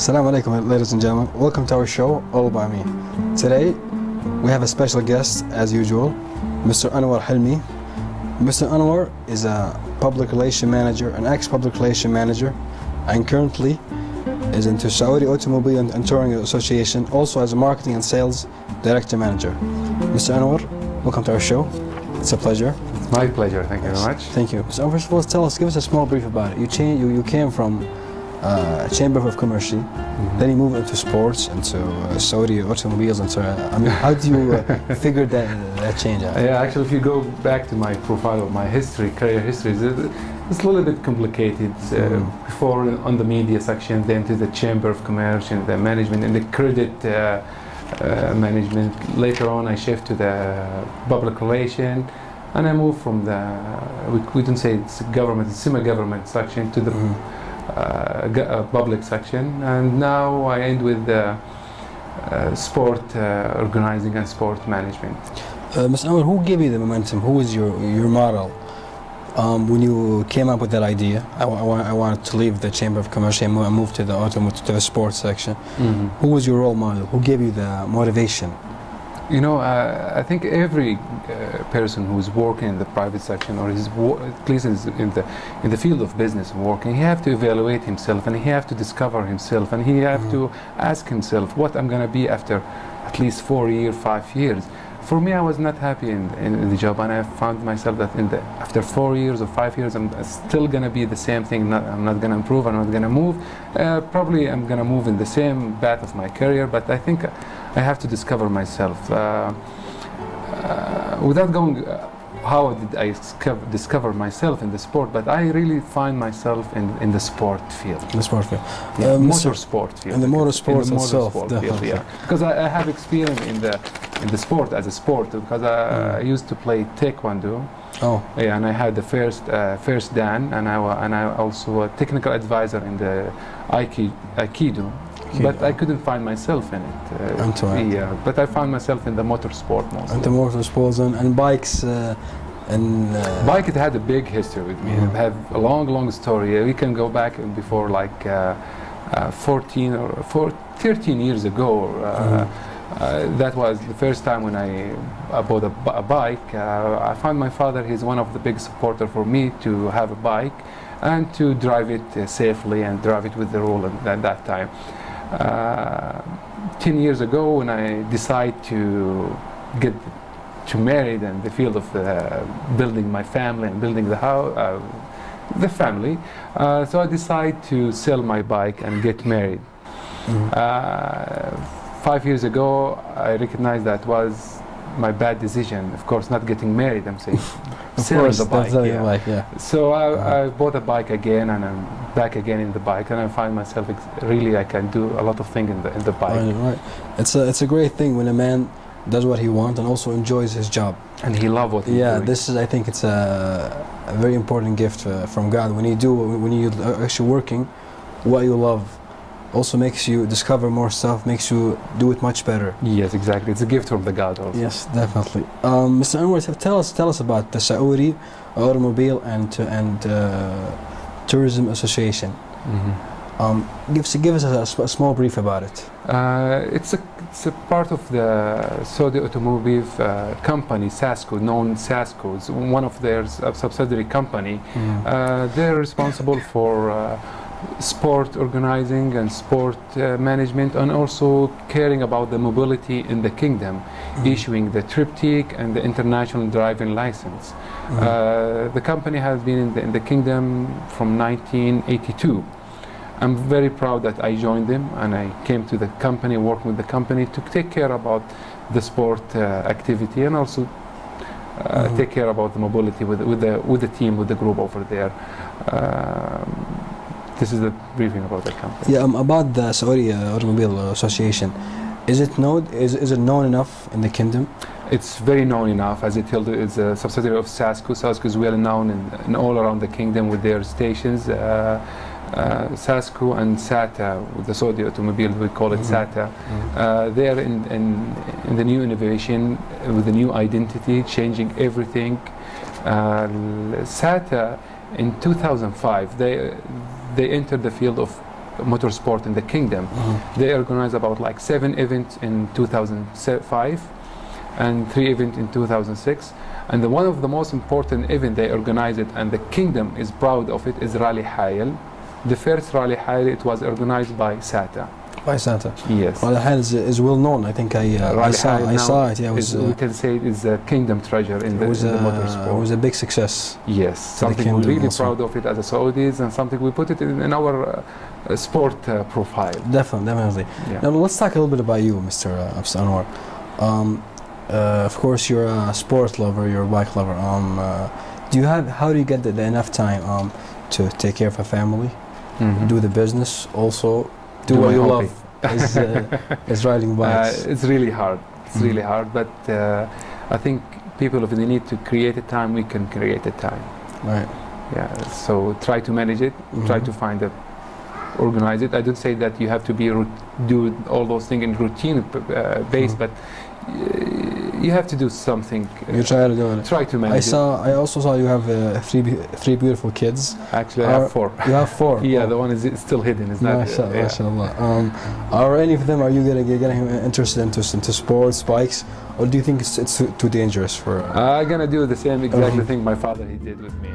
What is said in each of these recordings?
Assalamu alaikum, ladies and gentlemen. Welcome to our show, All By Me. Today, we have a special guest, as usual, Mr. Anwar Helmi. Mr. Anwar is a public relation manager, an ex-public relation manager, and currently is into Saudi Automobile and Touring Association, also as a marketing and sales director manager. Mr. Anwar, welcome to our show. It's a pleasure. It's my pleasure. Thank you very much. Thank you. So first of all, give us a small brief about it. You came from Chamber of Commerce, then you moved into sports, into Saudi automobiles, and so I mean, how do you figure that change out? Yeah, actually, if you go back to my profile of my history, career history, it's a little bit complicated. Before on the media section, then to the Chamber of Commerce and the management and the credit management. Later on, I shift to the public relation, and I moved from the we don't say it's government, it's semi-government section to the public section, and now I end with sport organizing and sport management. Mr. Anwar, who gave you the momentum? Who was your model when you came up with that idea? I wanted to leave the Chamber of Commerce and move to the sports section. Who was your role model? Who gave you the motivation? You know, I think every person who's working in the private section, or is at least is in the field of business working, he have to evaluate himself, and he have to discover himself, and he have to ask himself what I'm going to be after at least 4 years, 5 years. For me, I was not happy in the job, and I found myself that after 4 years or 5 years, I'm still going to be the same thing. I'm not going to improve. I'm not going to move. Probably I'm going to move in the same path of my career, but I think I have to discover myself. Without going, how did I discover myself in the sport? But I really find myself in the sport field. The sport field. Yeah, motorsport field. In the motorsport itself, field, yeah. Because I have experience in the sport as a sport. Because I used to play taekwondo. Oh. Yeah, and I had the first dan, and I also a technical advisor in the aikido. But I couldn't find myself in it. Yeah, but I found myself in the motorsport mostly. And the motorsports and bikes. Bike, it had a big history with me. It had a long story. We can go back before like 14 or 13 years ago. That was the first time when I bought a bike. I found my father, he's one of the big supporters for me to have a bike and to drive it safely and drive it with the rule at that time. 10 years ago, when I decided to get married in the field of building my family and building the house, the family, so I decided to sell my bike and get married. 5 years ago, I recognized that was my bad decision. Of course, not getting married, I'm saying. Selling the bike, yeah. So I bought a bike again, and I'm back again in the bike, and I find myself really I can do a lot of things in the bike. Right. It's a great thing when a man does what he wants and also enjoys his job. And he loves what he's doing. This is, I think, it's a very important gift from God. When you're actually working what you love, also makes you discover more stuff, makes you do it much better. Yes, exactly. It's a gift from the God also. Yes, definitely. Mr. Anwar, tell us about the Saudi Automobile and Tourism Association. Give us a small brief about it. It's a part of the Saudi Automobile company, SASCO, known SASCO. It's one of their subsidiary company. They're responsible for sport organizing and sport management, and also caring about the mobility in the kingdom, issuing the triptych and the international driving license. The company has been in the kingdom from 1982. I'm very proud that I joined them, and I came to the company, working with the company to take care about the sport activity, and also take care about the mobility with the team, with the group over there. This is the briefing about the company. Yeah, about the Saudi Automobile Association. Is it known enough in the kingdom? It's very known enough, as it's a subsidiary of SASCO. SASCO is well known in all around the kingdom with their stations. SASCO and SATA, with the Saudi Automobile, we call it SATA. They are in the new innovation, with the new identity, changing everything. SATA in 2005, they entered the field of motorsport in the kingdom. They organized about like 7 events in 2005 and 3 events in 2006. And one of the most important events they organized it, and the kingdom is proud of it, is Rally Hayal. The first Rally Hayal, it was organized by SATA. By SATA? Yes. Well, the Hayal is well known. I think I saw it. Yeah, it was, we can say it is a kingdom treasure in the motorsport. It was a big success. Yes, something we're really proud of it as a Saudis, and something we put it in our sport profile. Definitely. Yeah. Now let's talk a little bit about you, Mr. Anwar. Of course, you're a sport lover, you're a bike lover. How do you get enough time to take care of a family, do the business, also do what you love, is riding bikes? It's really hard. It's really hard, but I think people, if they need to create a time, we can create a time. Right. Yeah. So try to manage it. Try to find a organize it. I don't say that you have to do all those things in routine based, but you have to do something. You try to do it. Try to manage I also saw you have three beautiful kids. Actually, I have 4. You have 4? Yeah, the one is still hidden. It's not. MashaAllah. Are any of them? Are you getting interested into sports, bikes, or do you think it's too dangerous for? I'm gonna do the same exact thing my father he did with me.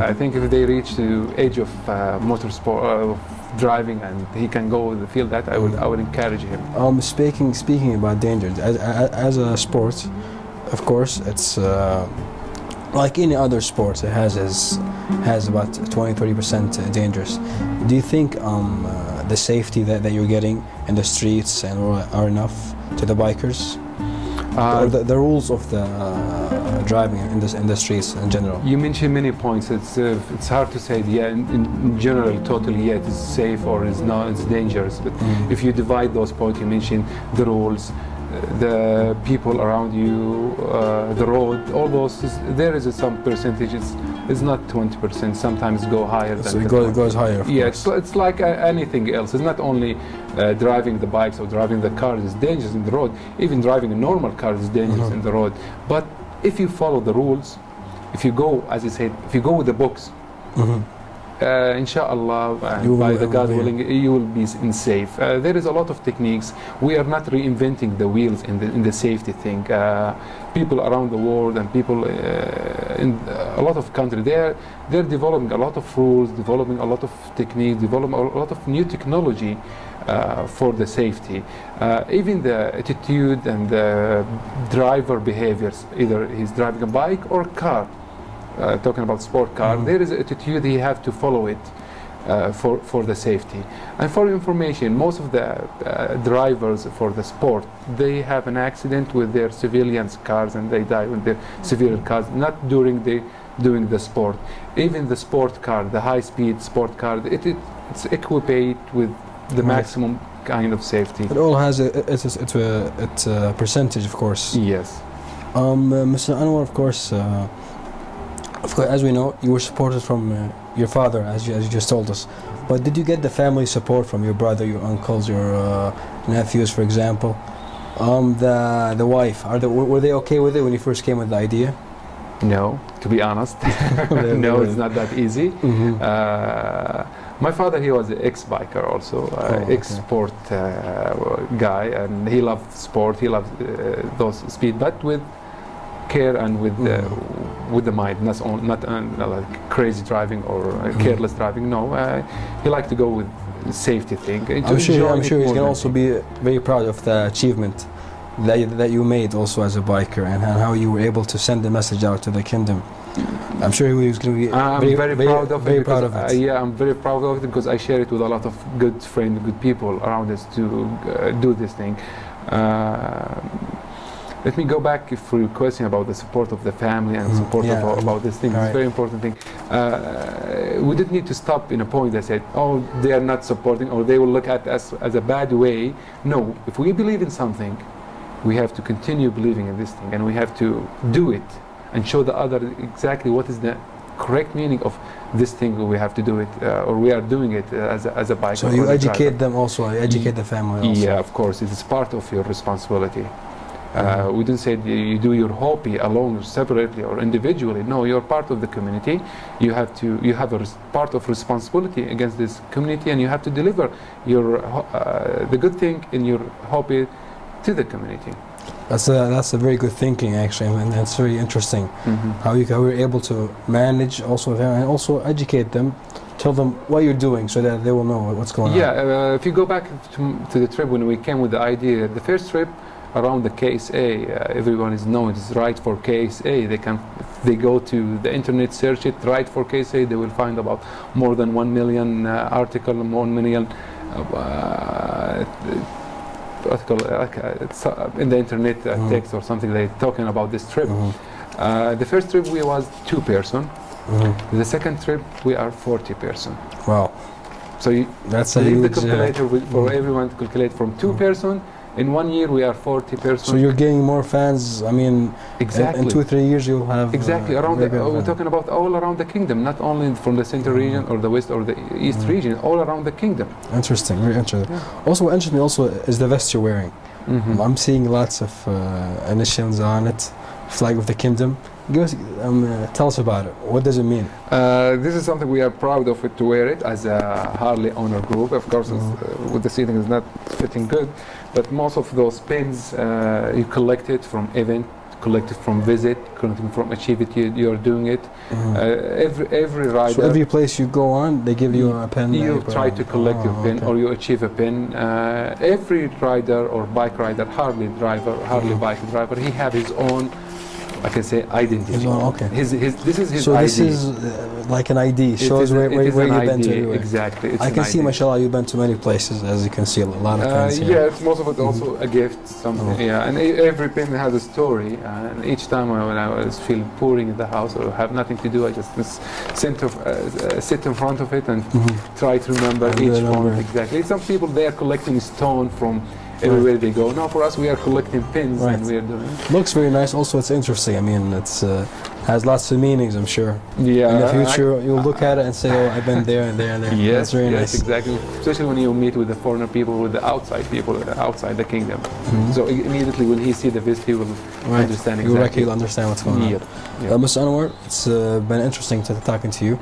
I think if they reach the age of motorsport. Driving and he can go with the field, that I would encourage him. Speaking about danger, as a sport, of course, it's like any other sport. It has about 20-30% dangerous. Do you think the safety that you're getting in the streets and are enough to the bikers? Or the rules of the driving in the streets in general? You mentioned many points. It's hard to say. Yeah, in general, totally, yeah, it is safe or it's not. It's dangerous. But if you divide those points, you mentioned the rules, the people around you, the road, all those. There is some percentages. It's not 20%. Sometimes go higher than. So it goes higher. Yeah, it's like anything else. It's not only driving the bikes or driving the cars is dangerous in the road. Even driving a normal car is dangerous in the road. But if you follow the rules, if you go, as you said, if you go with the books, inshallah, by the God willing, you will be safe. There is a lot of techniques. We are not reinventing the wheels in the safety thing. People around the world and people in a lot of countries, they're developing a lot of rules, developing a lot of techniques, developing a lot of new technology for the safety. Even the attitude and the driver behaviors, either he's driving a bike or a car. Talking about sport car, there is an attitude he have to follow it for the safety. And for information, most of the drivers for the sport, they have an accident with their civilians cars and they die with their civilian cars, not doing the sport. Even the sport car, the high-speed sport car, it's equipped with the maximum kind of safety. It all has it's a percentage, of course. Yes. Mr. Anwar, of course, as we know, you were supported from your father, as you just told us. But did you get the family support from your brother, your uncles, your nephews, for example? The wife, were they okay with it when you first came with the idea? No, to be honest. No, it's not that easy. My father, he was an ex-biker also, ex-sport guy, and he loved sport, he loved those speed, but with care and with the mind, not like crazy driving or careless driving. No, he liked to go with safety thing. I'm sure he's going to also be very proud of the achievement that you made also as a biker and how you were able to send the message out to the kingdom. I'm sure he was going to be very proud of it. Yeah, I'm very proud of it because I share it with a lot of good friends, good people around us to do this thing. Let me go back for your question about the support of the family and support about this thing. It's a very important thing. We didn't need to stop in a point that said, oh, they are not supporting or they will look at us as a bad way. No, if we believe in something, we have to continue believing in this thing and we have to do it and show the other exactly what is the correct meaning of this thing. We have to do it or we are doing it as a biker. So you educate them also, you educate the family also. Yeah, of course, it is part of your responsibility. We didn't say you do your hobby alone or separately or individually. No, you're part of the community. You have a part of responsibility against this community, and you have to deliver your the good thing in your hobby to the community. That's a very good thinking, actually, and that's very interesting. How you're able to manage also and also educate them, tell them what you're doing so that they will know what's going on. Yeah, if you go back to the trip when we came with the idea, the first trip around the KSA, everyone is known it's right for KSA. They go to the internet, search it, right for KSA, they will find about more than 1 million article, 1 million article in the internet text or something. They're talking about this trip. The first trip we was 2 person. The second trip we are 40 person. Wow! So that's a leave huge. The calculator for everyone to calculate from 2 person. In 1 year we are 40 person. So you're getting more fans. I mean, exactly. In 2 or 3 years you'll have exactly around. We're talking about all around the kingdom, not only from the center region or the west or the east region, all around the kingdom. Interesting, very interesting. Yeah. Also, what interests me also is the vest you're wearing. I'm seeing lots of initials on it, flag of the kingdom. Give us, tell us about it. What does it mean? This is something we are proud of it to wear it as a Harley owner group. Of course, with the seating is not fitting good, but most of those pins you collect it from event, collect it from visit, collect it from achievement you're doing it. Every rider. So every place you go on, they give you a pin. You try to collect your pin, or you achieve a pin. Every rider or bike rider, Harley driver, Harley bike driver, he have his own, I can say, identity. His own, okay. This is his so ID. This is like an ID, shows where you've been to everywhere. Exactly. I can see, mashallah, you've been to many places, as you can see, a lot of fans here. Yeah, it's most of it also a gift, something. Yeah, and every pin has a story. And each time when I was feel boring in the house or have nothing to do, I just sit in front of it and try to remember each one. Exactly. Some people, they are collecting stone from everywhere they go. Now for us, we are collecting pins and we are doing. Looks very nice. Also, it's interesting. I mean, it's has lots of meanings, I'm sure. Yeah. In the future, you'll look at it and say, "Oh, I've been there and there and there." Yes, that's very nice. Exactly. Especially when you meet with the foreigner people, with the outside people, outside the kingdom. So immediately when he see the vest, he will understand exactly. He'll understand what's going on. Yeah. Mr. Anwar, it's been interesting talking to you,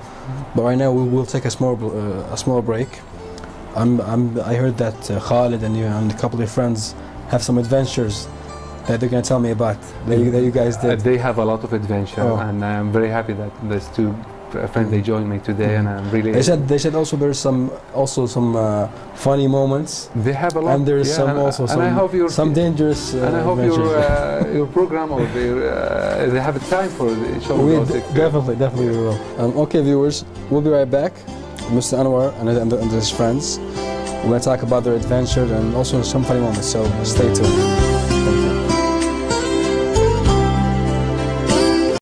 but right now we will take a small break. I heard that Khalid and you and a couple of your friends have some adventures that they're going to tell me about that you guys did. They have a lot of adventure, and I'm very happy that these 2 friends they joined me today, and I'm really. They said also there's some funny moments. They have a lot, and there's some dangerous. And I hope your program or they have a time for the show. Definitely we will. Okay, viewers, we'll be right back. Mr. Anwar and his friends. We're going to talk about their adventure and also some funny moments, so stay tuned. Thank you.